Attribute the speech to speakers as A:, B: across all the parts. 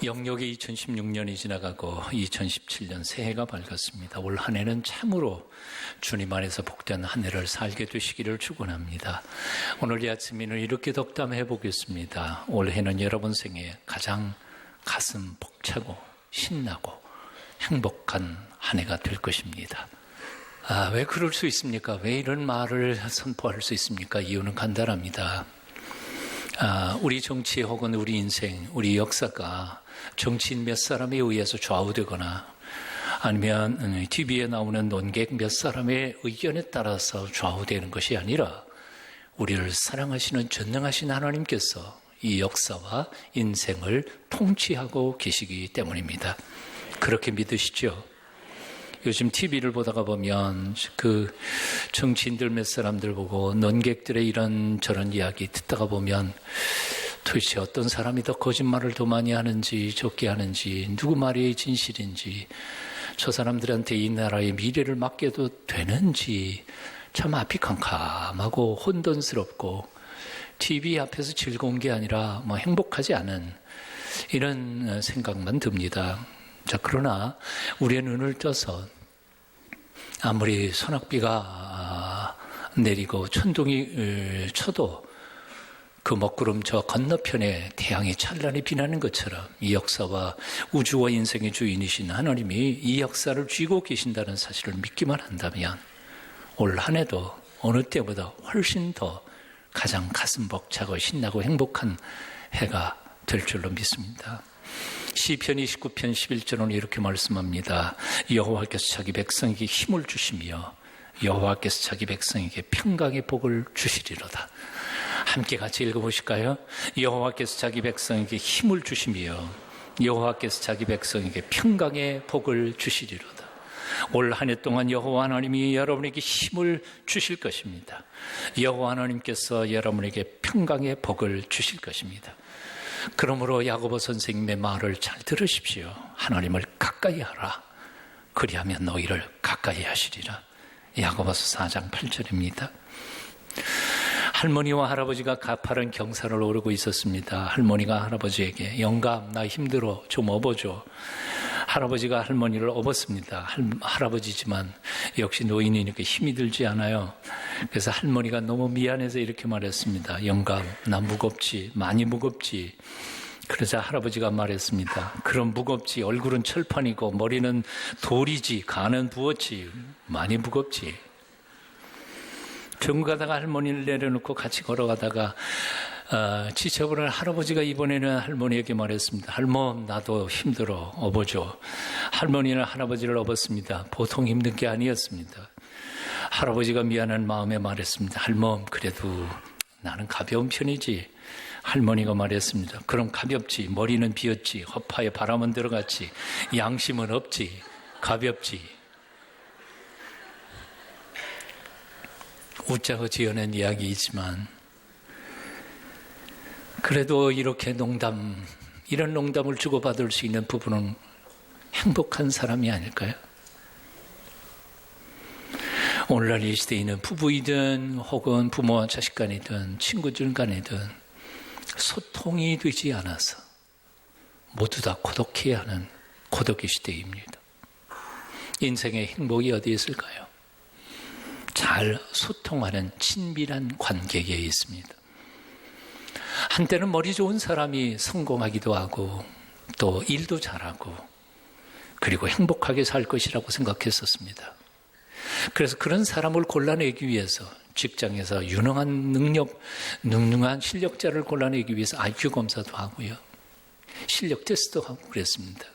A: 영역의 2016년이 지나가고 2017년 새해가 밝았습니다. 올 한 해는 참으로 주님 안에서 복된 한 해를 살게 되시기를 축원합니다. 오늘 이 아침에는 이렇게 덕담해 보겠습니다. 올해는 여러분 생에 가장 가슴 벅차고 신나고 행복한 한 해가 될 것입니다. 왜 그럴 수 있습니까? 왜 이런 말을 선포할 수 있습니까? 이유는 간단합니다. 우리 정치 혹은 우리 인생, 우리 역사가 정치인 몇 사람에 의해서 좌우되거나 아니면 TV에 나오는 논객 몇 사람의 의견에 따라서 좌우되는 것이 아니라 우리를 사랑하시는 전능하신 하나님께서 이 역사와 인생을 통치하고 계시기 때문입니다. 그렇게 믿으시죠? 요즘 TV를 보다가 보면 그 정치인들 몇 사람들 보고 논객들의 이런저런 이야기 듣다가 보면 도대체 어떤 사람이 더 거짓말을 더 많이 하는지 적게 하는지 누구 말이 진실인지 저 사람들한테 이 나라의 미래를 맡겨도 되는지 참 앞이 캄캄하고 혼돈스럽고 TV 앞에서 즐거운 게 아니라 행복하지 않은 이런 생각만 듭니다. 자, 그러나 우리의 눈을 떠서 아무리 소낙비가 내리고 천둥이 쳐도 그 먹구름 저 건너편에 태양이 찬란히 빛나는 것처럼 이 역사와 우주와 인생의 주인이신 하나님이 이 역사를 쥐고 계신다는 사실을 믿기만 한다면 올 한 해도 어느 때보다 훨씬 더 가장 가슴 벅차고 신나고 행복한 해가 될 줄로 믿습니다. 시편 29편 11절은 이렇게 말씀합니다. 여호와께서 자기 백성에게 힘을 주시며 여호와께서 자기 백성에게 평강의 복을 주시리로다. 함께 같이 읽어보실까요? 여호와께서 자기 백성에게 힘을 주시며 여호와께서 자기 백성에게 평강의 복을 주시리로다. 올 한 해 동안 여호와 하나님이 여러분에게 힘을 주실 것입니다. 여호와 하나님께서 여러분에게 평강의 복을 주실 것입니다. 그러므로 야고보 선생님의 말을 잘 들으십시오. 하나님을 가까이 하라. 그리하면 너희를 가까이 하시리라. 야고보서 4장 8절입니다. 할머니와 할아버지가 가파른 경사를 오르고 있었습니다. 할머니가 할아버지에게 영감 나 힘들어 좀 업어줘. 할아버지가 할머니를 업었습니다. 할아버지지만 역시 노인이니까 힘이 들지 않아요. 그래서 할머니가 너무 미안해서 이렇게 말했습니다. 영감 나 무겁지 많이 무겁지. 그러자 할아버지가 말했습니다. 그럼 무겁지. 얼굴은 철판이고 머리는 돌이지. 간은 부었지. 많이 무겁지. 정 가다가 할머니를 내려놓고 같이 걸어가다가 지쳐버린 할아버지가 이번에는 할머니에게 말했습니다. 할멈 나도 힘들어 업어줘. 할머니는 할아버지를 업었습니다. 보통 힘든 게 아니었습니다. 할아버지가 미안한 마음에 말했습니다. 할멈 그래도 나는 가벼운 편이지. 할머니가 말했습니다. 그럼 가볍지. 머리는 비었지. 허파에 바람은 들어갔지. 양심은 없지. 가볍지. 웃자고 지어낸 이야기이지만 그래도 이렇게 이런 농담을 주고받을 수 있는 부부는 행복한 사람이 아닐까요? 오늘날 이 시대에는 부부이든 혹은 부모와 자식 간이든 친구들 간이든 소통이 되지 않아서 모두 다 고독해야 하는 고독의 시대입니다. 인생의 행복이 어디에 있을까요? 잘 소통하는 친밀한 관계에 있습니다. 한때는 머리 좋은 사람이 성공하기도 하고 또 일도 잘하고 그리고 행복하게 살 것이라고 생각했었습니다. 그래서 그런 사람을 골라내기 위해서 직장에서 능능한 실력자를 골라내기 위해서 IQ 검사도 하고요. 실력 테스트도 하고 그랬습니다.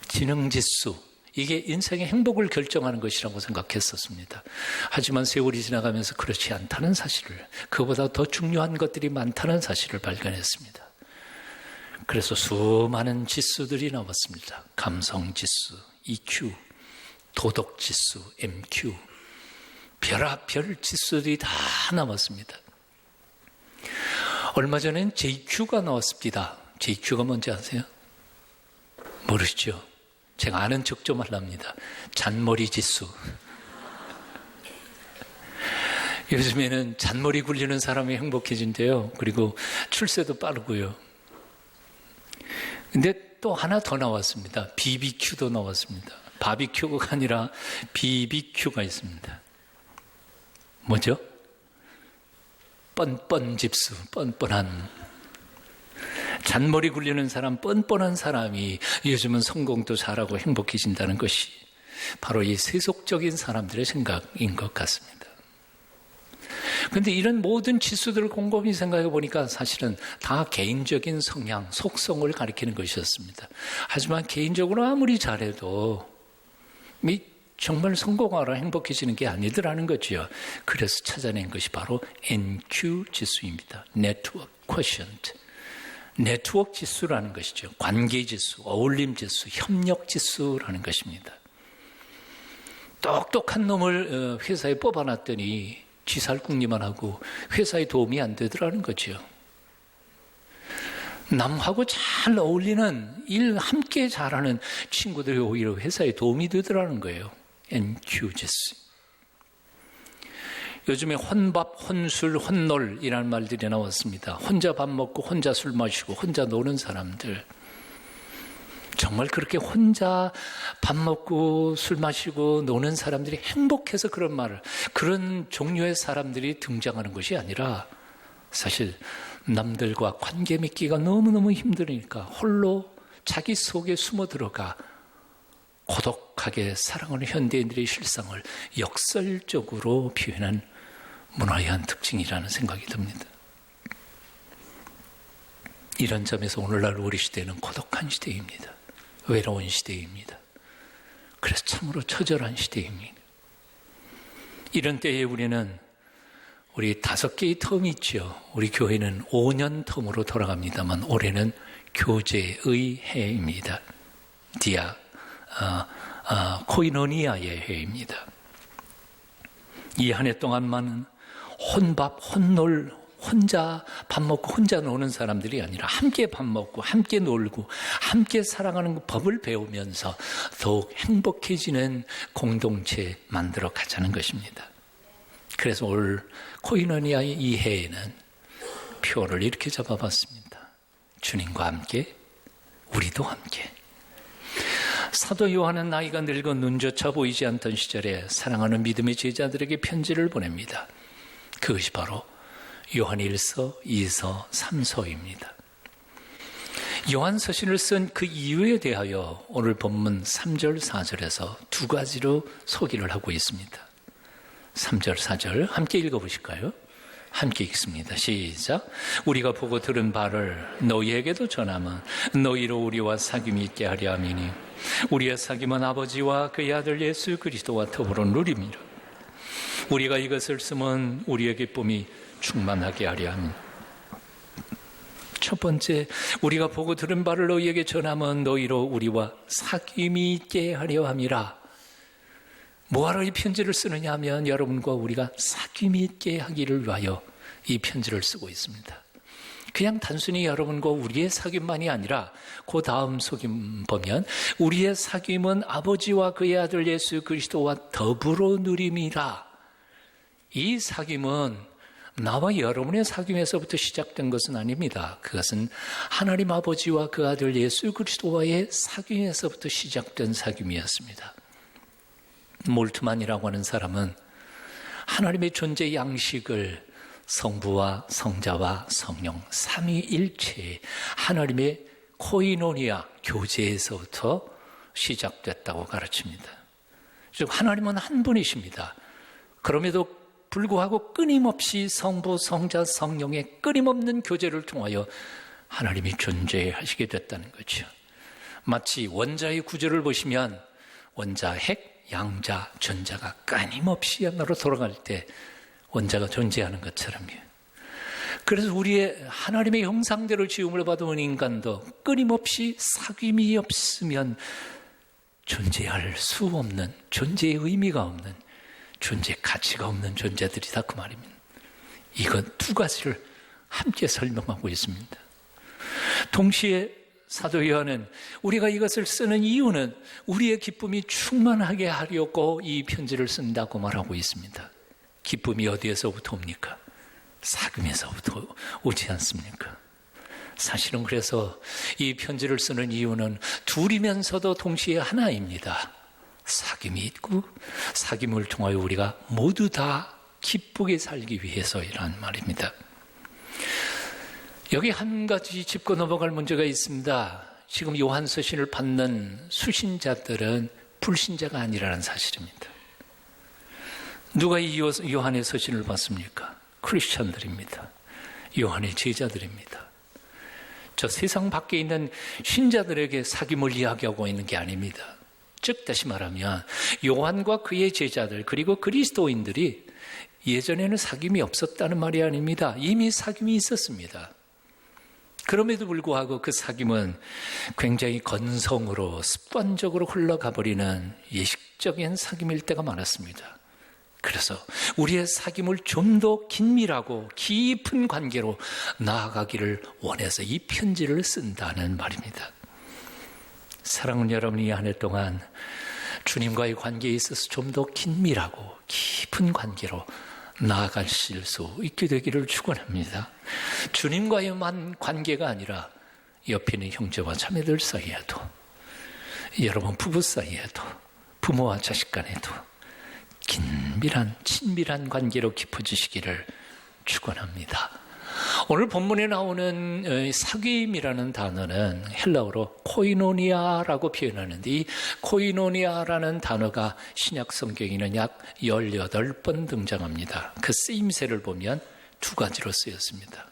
A: 지능지수 이게 인생의 행복을 결정하는 것이라고 생각했었습니다. 하지만 세월이 지나가면서 그렇지 않다는 사실을, 그보다 더 중요한 것들이 많다는 사실을 발견했습니다. 그래서 수많은 지수들이 나왔습니다. 감성지수, EQ, 도덕지수, MQ, 별의별 지수들이 다 나왔습니다. 얼마 전엔 JQ가 나왔습니다. JQ가 뭔지 아세요? 모르시죠? 제가 아는 척 좀 하랍니다. 잔머리 지수. 요즘에는 잔머리 굴리는 사람이 행복해진대요. 그리고 출세도 빠르고요. 근데 또 하나 더 나왔습니다. BBQ도 나왔습니다. 바비큐가 아니라 BBQ가 있습니다. 뭐죠? 뻔뻔집수, 뻔뻔한. 잔머리 굴리는 사람, 뻔뻔한 사람이 요즘은 성공도 잘하고 행복해진다는 것이 바로 이 세속적인 사람들의 생각인 것 같습니다. 그런데 이런 모든 지수들을 곰곰이 생각해 보니까 사실은 다 개인적인 성향, 속성을 가리키는 것이었습니다. 하지만 개인적으로 아무리 잘해도 정말 성공하라 행복해지는 게 아니더라는 거죠. 그래서 찾아낸 것이 바로 NQ 지수입니다. Network Quotient. 네트워크 지수라는 것이죠. 관계 지수, 어울림 지수, 협력 지수라는 것입니다. 똑똑한 놈을 회사에 뽑아놨더니 쥐살궁리만 하고 회사에 도움이 안 되더라는 거죠. 남하고 잘 어울리는 일 함께 잘하는 친구들이 오히려 회사에 도움이 되더라는 거예요. NQ 지수. 요즘에 혼밥, 혼술, 혼놀이라는 말들이 나왔습니다. 혼자 밥 먹고 혼자 술 마시고 혼자 노는 사람들. 정말 그렇게 혼자 밥 먹고 술 마시고 노는 사람들이 행복해서 그런 종류의 사람들이 등장하는 것이 아니라 사실 남들과 관계 맺기가 너무너무 힘드니까 홀로 자기 속에 숨어 들어가 고독하게 살아가는 현대인들의 실상을 역설적으로 표현한 문화의 한 특징이라는 생각이 듭니다. 이런 점에서 오늘날 우리 시대는 고독한 시대입니다. 외로운 시대입니다. 그래서 참으로 처절한 시대입니다. 이런 때에 우리는 우리 5개의 텀이 있죠. 우리 교회는 5년 텀으로 돌아갑니다만 올해는 교제의 해입니다. 코이노니아의 해입니다. 이 한 해 동안만은 혼밥, 혼놀, 혼자 밥 먹고 혼자 노는 사람들이 아니라 함께 밥 먹고 함께 놀고 함께 살아가는 법을 배우면서 더욱 행복해지는 공동체 만들어 가자는 것입니다. 그래서 올 코이노니아의 이 해에는 표를 이렇게 잡아봤습니다. 주님과 함께, 우리도 함께. 사도 요한은 나이가 늙어 눈조차 보이지 않던 시절에 사랑하는 믿음의 제자들에게 편지를 보냅니다. 그것이 바로 요한일서, 2서, 3서입니다. 요한 서신을 쓴 그 이유에 대하여 오늘 본문 3절, 4절에서 2가지로 소개를 하고 있습니다. 3절, 4절 함께 읽어보실까요? 함께 읽습니다. 시작. 우리가 보고 들은 바를 너희에게도 전하면 너희로 우리와 사귐이 있게 하려 함이니 우리의 사귐은 아버지와 그의 아들 예수 그리스도와 더불어 누림이라. 우리가 이것을 쓰면 우리의 기쁨이 충만하게 하려 함이니. 첫 번째, 우리가 보고 들은 바를 너희에게 전하면 너희로 우리와 사귐이 있게 하려 함이라. 뭐하러 이 편지를 쓰느냐 하면 여러분과 우리가 사귐이 있게 하기를 위하여 이 편지를 쓰고 있습니다. 그냥 단순히 여러분과 우리의 사귐만이 아니라 그 다음 속임 보면 우리의 사귐은 아버지와 그의 아들 예수 그리스도와 더불어 누림이라. 이 사귐은 나와 여러분의 사귐에서부터 시작된 것은 아닙니다. 그것은 하나님 아버지와 그 아들 예수 그리스도와의 사귐에서부터 시작된 사귐이었습니다. 몰트만이라고 하는 사람은 하나님의 존재 양식을 성부와 성자와 성령 삼위일체 하나님의 코이노니아 교제에서부터 시작됐다고 가르칩니다. 즉 하나님은 한 분이십니다. 그럼에도 불구하고 끊임없이 성부, 성자, 성령의 끊임없는 교제를 통하여 하나님이 존재하시게 됐다는 거죠. 마치 원자의 구조를 보시면 원자, 핵, 양자, 전자가 끊임없이 하나로 돌아갈 때 원자가 존재하는 것처럼요. 그래서 우리의 하나님의 형상대로 지음을 받은 인간도 끊임없이 사귐이 없으면 존재할 수 없는, 존재의 의미가 없는, 존재 가치가 없는 존재들이다 그 말입니다. 이건 2가지를 함께 설명하고 있습니다. 동시에 사도 요한은 우리가 이것을 쓰는 이유는 우리의 기쁨이 충만하게 하려고 이 편지를 쓴다고 말하고 있습니다. 기쁨이 어디에서부터 옵니까? 사귐에서부터 오지 않습니까? 사실은 그래서 이 편지를 쓰는 이유는 둘이면서도 동시에 하나입니다. 사귐이 있고 사귐을 통하여 우리가 모두 다 기쁘게 살기 위해서이란 말입니다. 여기 한 가지 짚고 넘어갈 문제가 있습니다. 지금 요한서신을 받는 수신자들은 불신자가 아니라는 사실입니다. 누가 이 요한의 서신을 받습니까? 크리스천들입니다. 요한의 제자들입니다. 저 세상 밖에 있는 신자들에게 사귐을 이야기하고 있는 게 아닙니다. 즉 다시 말하면 요한과 그의 제자들 그리고 그리스도인들이 예전에는 사귐이 없었다는 말이 아닙니다. 이미 사귐이 있었습니다. 그럼에도 불구하고 그 사귐은 굉장히 건성으로 습관적으로 흘러가 버리는 예식적인 사귐일 때가 많았습니다. 그래서 우리의 사귐을 좀 더 긴밀하고 깊은 관계로 나아가기를 원해서 이 편지를 쓴다는 말입니다. 사랑하는 여러분이 이 한 해 동안 주님과의 관계에 있어서 좀 더 긴밀하고 깊은 관계로 나아가실 수 있게 되기를 축원합니다. 주님과의만 관계가 아니라 옆에 있는 형제와 자매들 사이에도, 여러분 부부 사이에도, 부모와 자식 간에도 긴밀한 친밀한 관계로 깊어지시기를 축원합니다. 오늘 본문에 나오는 사귐이라는 단어는 헬라어로 코이노니아라고 표현하는데, 이 코이노니아라는 단어가 신약 성경에는 약 18번 등장합니다. 그 쓰임새를 보면 두 가지로 쓰였습니다.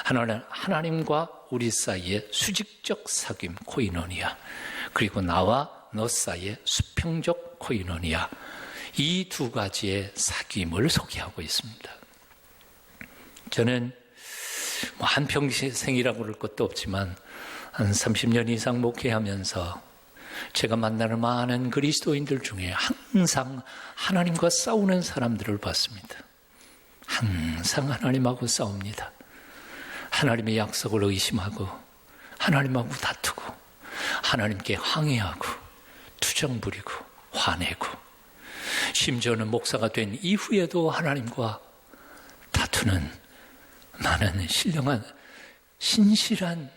A: 하나는 하나님과 우리 사이의 수직적 사귐 코이노니아, 그리고 나와 너 사이의 수평적 코이노니아, 이 두 가지의 사귐을 소개하고 있습니다. 저는 한평생이라고 그럴 것도 없지만 한 30년 이상 목회하면서 제가 만나는 많은 그리스도인들 중에 항상 하나님과 싸우는 사람들을 봤습니다. 항상 하나님하고 싸웁니다. 하나님의 약속을 의심하고 하나님하고 다투고 하나님께 항의하고 투정 부리고 화내고, 심지어는 목사가 된 이후에도 하나님과 다투는 많은 신령한 신실한,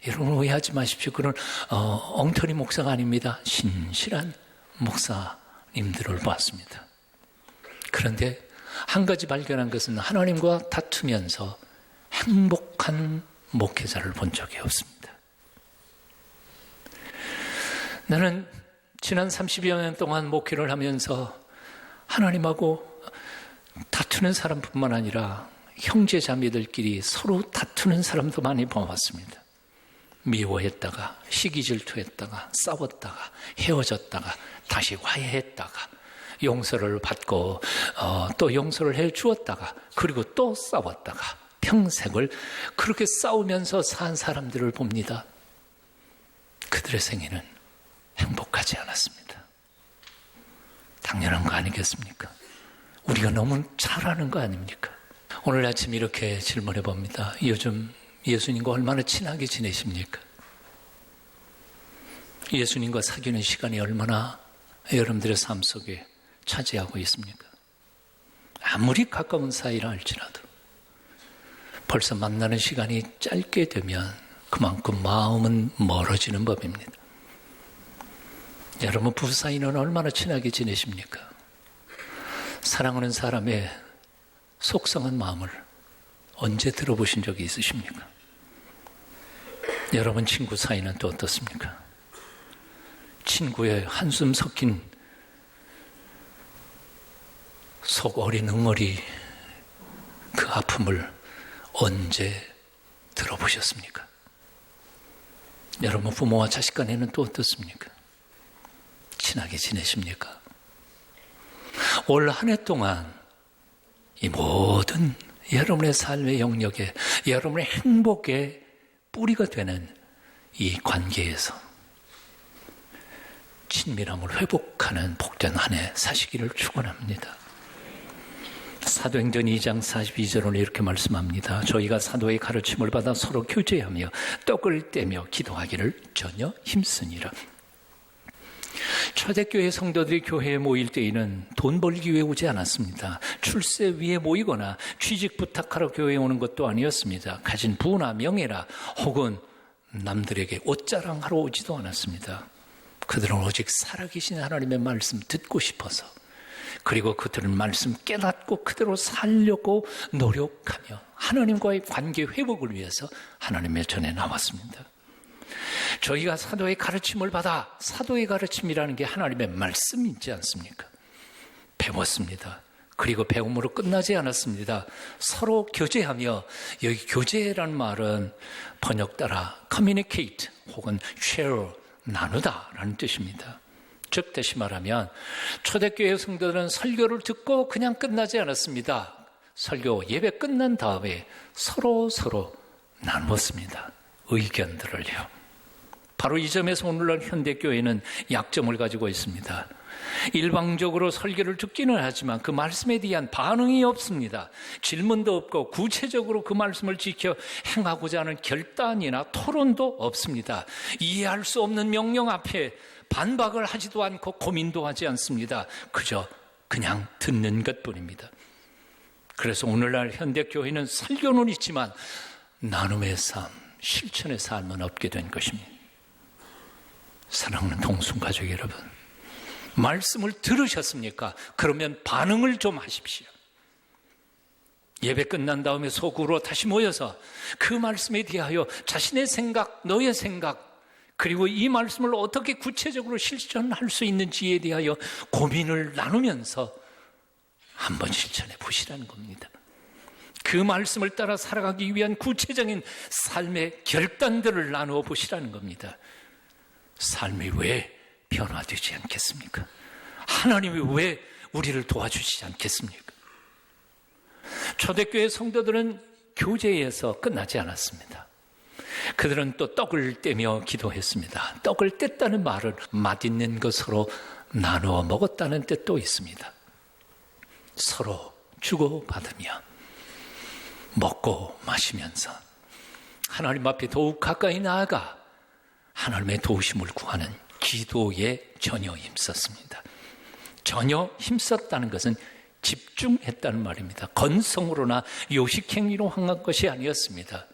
A: 여러분 오해하지 마십시오. 그런 엉터리 목사가 아닙니다. 신실한 목사님들을 봤습니다. 그런데 한 가지 발견한 것은 하나님과 다투면서 행복한 목회자를 본 적이 없습니다. 나는 지난 30여 년 동안 목회를 하면서 하나님하고 다투는 사람뿐만 아니라 형제 자매들끼리 서로 다투는 사람도 많이 봐왔습니다. 미워했다가 시기 질투했다가 싸웠다가 헤어졌다가 다시 화해했다가 용서를 받고 또 용서를 해 주었다가 그리고 또 싸웠다가 평생을 그렇게 싸우면서 산 사람들을 봅니다. 그들의 생애는 행복하지 않았습니다. 당연한 거 아니겠습니까? 우리가 너무 잘하는 거 아닙니까? 오늘 아침 이렇게 질문해 봅니다. 요즘 예수님과 얼마나 친하게 지내십니까? 예수님과 사귀는 시간이 얼마나 여러분들의 삶 속에 차지하고 있습니까? 아무리 가까운 사이라 할지라도 벌써 만나는 시간이 짧게 되면 그만큼 마음은 멀어지는 법입니다. 여러분 부부 사이는 얼마나 친하게 지내십니까? 사랑하는 사람의 속상한 마음을 언제 들어보신 적이 있으십니까? 여러분 친구 사이는 또 어떻습니까? 친구의 한숨 섞인 속 어린 응어리, 그 아픔을 언제 들어보셨습니까? 여러분 부모와 자식 간에는 또 어떻습니까? 친하게 지내십니까? 올 한 해 동안 이 모든 여러분의 삶의 영역에, 여러분의 행복의 뿌리가 되는 이 관계에서 친밀함을 회복하는 복된 한 해 사시기를 축원합니다. 사도행전 2장 42절은 이렇게 말씀합니다. 저희가 사도의 가르침을 받아 서로 교제하며 떡을 떼며 기도하기를 전혀 힘쓰니라. 초대교회 성도들이 교회에 모일 때에는 돈 벌기 위해 오지 않았습니다. 출세 위해 모이거나 취직 부탁하러 교회에 오는 것도 아니었습니다. 가진 부나 명예나 혹은 남들에게 옷자랑하러 오지도 않았습니다. 그들은 오직 살아계신 하나님의 말씀 듣고 싶어서, 그리고 그들은 말씀 깨닫고 그대로 살려고 노력하며 하나님과의 관계 회복을 위해서 하나님의 전에 나왔습니다. 저희가 사도의 가르침을 받아, 사도의 가르침이라는 게 하나님의 말씀이지 않습니까? 배웠습니다. 그리고 배움으로 끝나지 않았습니다. 서로 교제하며, 여기 교제라는 말은 번역 따라 communicate 혹은 share, 나누다라는 뜻입니다. 즉 다시 말하면 초대교회 성도들은 설교를 듣고 그냥 끝나지 않았습니다. 설교 예배 끝난 다음에 서로 나누었습니다. 의견들을요. 바로 이 점에서 오늘날 현대교회는 약점을 가지고 있습니다. 일방적으로 설교를 듣기는 하지만 그 말씀에 대한 반응이 없습니다. 질문도 없고 구체적으로 그 말씀을 지켜 행하고자 하는 결단이나 토론도 없습니다. 이해할 수 없는 명령 앞에 반박을 하지도 않고 고민도 하지 않습니다. 그냥 듣는 것뿐입니다. 그래서 오늘날 현대교회는 설교는 있지만 나눔의 삶, 실천의 삶은 없게 된 것입니다. 사랑하는 동순가족 여러분, 말씀을 들으셨습니까? 그러면 반응을 좀 하십시오. 예배 끝난 다음에 소그룹으로 다시 모여서 그 말씀에 대하여 자신의 생각, 너의 생각, 그리고 이 말씀을 어떻게 구체적으로 실천할 수 있는지에 대하여 고민을 나누면서 한번 실천해 보시라는 겁니다. 그 말씀을 따라 살아가기 위한 구체적인 삶의 결단들을 나누어 보시라는 겁니다. 삶이 왜 변화되지 않겠습니까? 하나님이 왜 우리를 도와주시지 않겠습니까? 초대교회 성도들은 교제에서 끝나지 않았습니다. 그들은 또 떡을 떼며 기도했습니다. 떡을 뗐다는 말은 맛있는 것으로 나누어 먹었다는 뜻도 있습니다. 서로 주고받으며 먹고 마시면서 하나님 앞에 더욱 가까이 나아가 하나님의 도우심을 구하는 기도에 전혀 힘썼습니다. 전혀 힘썼다는 것은 집중했다는 말입니다. 건성으로나 요식행위로 행한 것이 아니었습니다.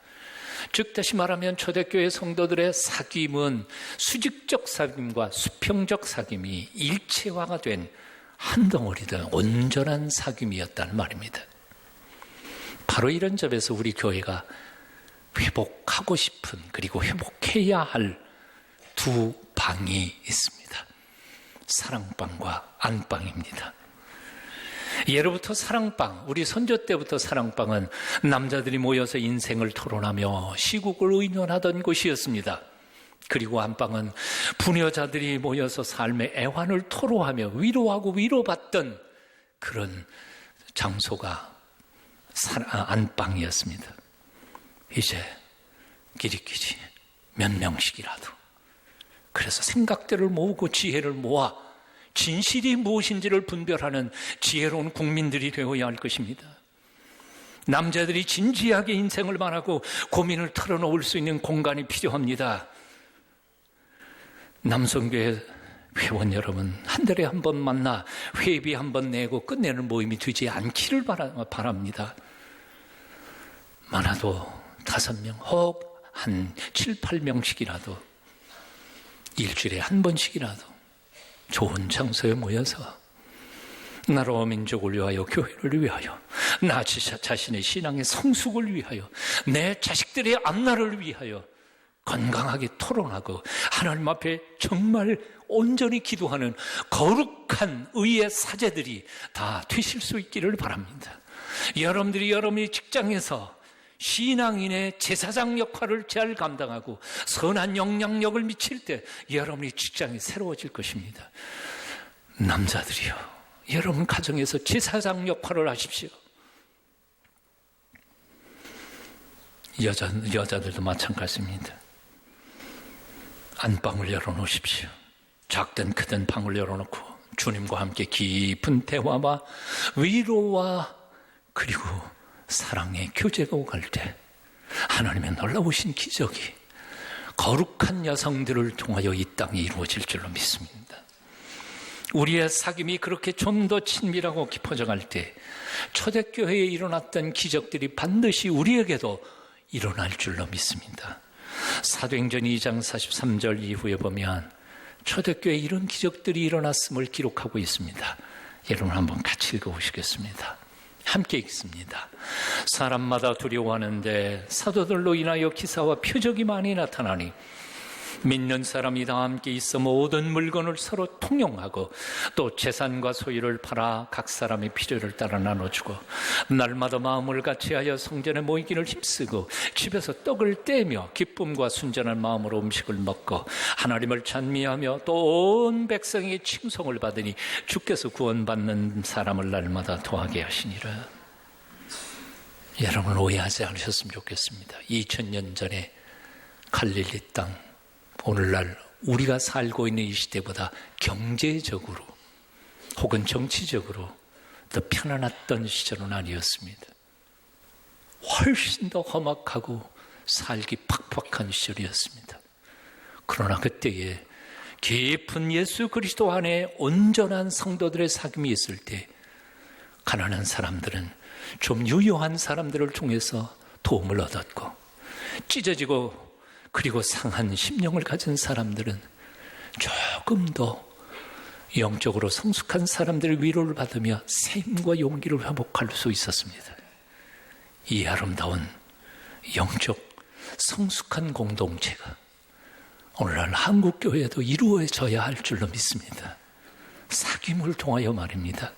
A: 즉 다시 말하면 초대교회 성도들의 사귐은 수직적 사귐과 수평적 사귐이 일체화가 된 한 덩어리된 온전한 사귐이었다는 말입니다. 바로 이런 점에서 우리 교회가 회복하고 싶은, 그리고 회복해야 할 두 방이 있습니다. 사랑방과 안방입니다. 예로부터 사랑방, 우리 선조 때부터 사랑방은 남자들이 모여서 인생을 토론하며 시국을 의논하던 곳이었습니다. 그리고 안방은 부녀자들이 모여서 삶의 애환을 토로하며 위로하고 위로받던 그런 장소가 안방이었습니다. 이제 끼리끼리 몇 명씩이라도, 그래서 생각들을 모으고 지혜를 모아 진실이 무엇인지를 분별하는 지혜로운 국민들이 되어야 할 것입니다. 남자들이 진지하게 인생을 말하고 고민을 털어놓을 수 있는 공간이 필요합니다. 남성교회 회원 여러분, 한 달에 한 번 만나 회비 한 번 내고 끝내는 모임이 되지 않기를 바랍니다. 많아도 5명, 혹 한 7, 8명씩이라도 일주일에 한 번씩이라도 좋은 장소에 모여서 나라와 민족을 위하여, 교회를 위하여, 나 자신의 신앙의 성숙을 위하여, 내 자식들의 앞날을 위하여 건강하게 토론하고 하나님 앞에 정말 온전히 기도하는 거룩한 의의 사제들이 다 되실 수 있기를 바랍니다. 여러분이 직장에서 신앙인의 제사장 역할을 잘 감당하고 선한 영향력을 미칠 때 여러분의 직장이 새로워질 것입니다. 남자들이요, 여러분 가정에서 제사장 역할을 하십시오. 여자들도 마찬가지입니다. 안방을 열어놓으십시오. 작든 크든 방을 열어놓고 주님과 함께 깊은 대화와 위로와 그리고 사랑의 교제가 오갈 때 하나님의 놀라우신 기적이 거룩한 여성들을 통하여 이 땅에 이루어질 줄로 믿습니다. 우리의 사귐이 그렇게 좀 더 친밀하고 깊어져 갈 때 초대교회에 일어났던 기적들이 반드시 우리에게도 일어날 줄로 믿습니다. 사도행전 2장 43절 이후에 보면 초대교회에 이런 기적들이 일어났음을 기록하고 있습니다. 여러분 한번 같이 읽어보시겠습니다. 함께 읽습니다. 사람마다 두려워하는데 사도들로 인하여 기사와 표적이 많이 나타나니 믿는 사람이 다 함께 있어 모든 물건을 서로 통용하고 또 재산과 소유를 팔아 각 사람의 필요를 따라 나눠주고 날마다 마음을 같이하여 성전에 모이기를 힘쓰고 집에서 떡을 떼며 기쁨과 순전한 마음으로 음식을 먹고 하나님을 찬미하며 또 온 백성에게 칭송을 받으니 주께서 구원받는 사람을 날마다 더하게 하시니라. 여러분 오해하지 않으셨으면 좋겠습니다. 2000년 전에 갈릴리 땅, 오늘날 우리가 살고 있는 이 시대보다 경제적으로 혹은 정치적으로 더 편안했던 시절은 아니었습니다. 훨씬 더 험악하고 살기 팍팍한 시절이었습니다. 그러나 그때에 깊은 예수 그리스도 안에 온전한 성도들의 사귐이 있을 때 가난한 사람들은 좀 유효한 사람들을 통해서 도움을 얻었고 찢어지고 그리고 상한 심령을 가진 사람들은 조금 더 영적으로 성숙한 사람들의 위로를 받으며 샘과 용기를 회복할 수 있었습니다. 이 아름다운 영적 성숙한 공동체가 오늘날 한국교회에도 이루어져야 할 줄로 믿습니다. 사귐을 통하여 말입니다.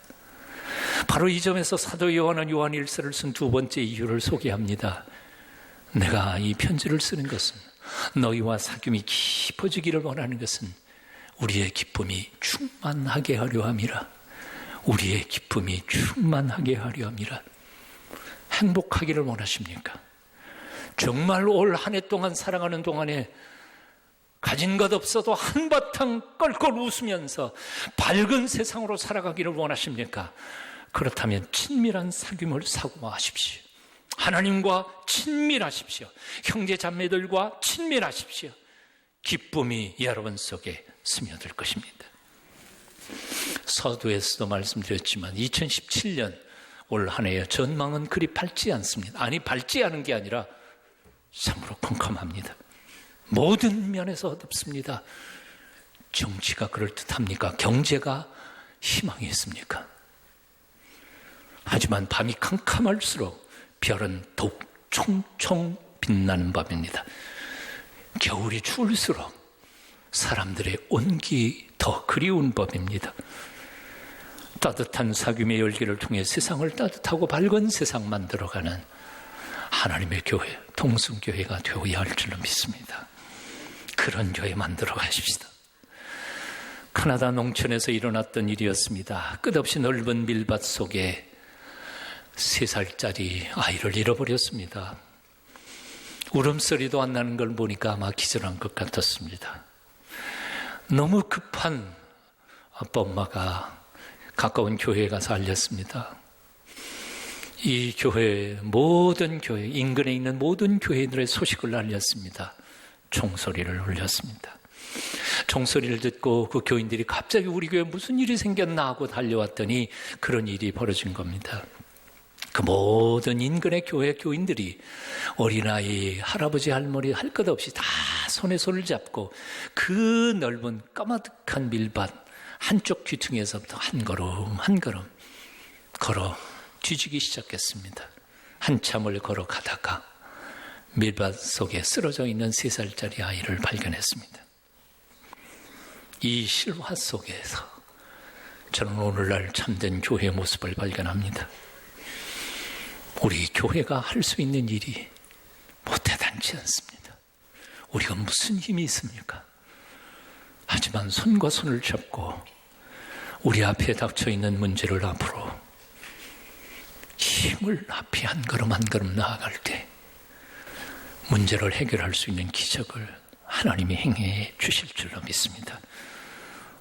A: 바로 이 점에서 사도 요한은 요한일서를 쓴 두 번째 이유를 소개합니다. 내가 이 편지를 쓰는 것은 너희와 사귐이 깊어지기를 원하는 것은 우리의 기쁨이 충만하게 하려 함이라. 우리의 기쁨이 충만하게 하려 함이라. 행복하기를 원하십니까? 정말 올 한 해 동안 살아가는 동안에 가진 것 없어도 한바탕 껄껄 웃으면서 밝은 세상으로 살아가기를 원하십니까? 그렇다면 친밀한 사귐을 사고하십시오. 하나님과 친밀하십시오. 형제 자매들과 친밀하십시오. 기쁨이 여러분 속에 스며들 것입니다. 서두에서도 말씀드렸지만 2017년 올 한 해의 전망은 그리 밝지 않습니다. 아니 밝지 않은 게 아니라 참으로 컴컴합니다. 모든 면에서 어둡습니다. 정치가 그럴듯합니까? 경제가 희망이 있습니까? 하지만 밤이 캄캄할수록 별은 더욱 총총 빛나는 밤입니다. 겨울이 추울수록 사람들의 온기 더 그리운 법입니다. 따뜻한 사귐의 열기를 통해 세상을 따뜻하고 밝은 세상 만들어가는 하나님의 교회, 동성교회가 되어야 할 줄로 믿습니다. 그런 교회 만들어 가십시다. 캐나다 농촌에서 일어났던 일이었습니다. 끝없이 넓은 밀밭 속에 3살짜리 아이를 잃어버렸습니다. 울음소리도 안 나는 걸 보니까 아마 기절한 것 같았습니다. 너무 급한 아빠 엄마가 가까운 교회에 가서 알렸습니다. 이 교회, 모든 교회, 인근에 있는 모든 교회들의 소식을 알렸습니다. 총소리를 울렸습니다. 총소리를 듣고 그 교인들이 갑자기 우리 교회에 무슨 일이 생겼나 하고 달려왔더니 그런 일이 벌어진 겁니다. 그 모든 인근의 교회 교인들이 어린아이, 할아버지, 할머니 할 것 없이 다 손에 손을 잡고 그 넓은 까마득한 밀밭 한쪽 귀퉁이에서부터 한 걸음 한 걸음 걸어 뒤지기 시작했습니다. 한참을 걸어가다가 밀밭 속에 쓰러져 있는 3살짜리 아이를 발견했습니다. 이 실화 속에서 저는 오늘날 참된 교회의 모습을 발견합니다. 우리 교회가 할 수 있는 일이 뭐 대단치 않습니다. 우리가 무슨 힘이 있습니까? 하지만 손과 손을 잡고 우리 앞에 닥쳐 있는 문제를 앞으로 힘을 앞에 한 걸음 한 걸음 나아갈 때 문제를 해결할 수 있는 기적을 하나님이 행해 주실 줄로 믿습니다.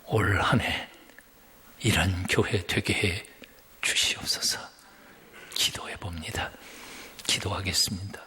A: 올 한 해 이런 교회 되게 해 주시옵소서. 기도해 봅니다. 기도하겠습니다.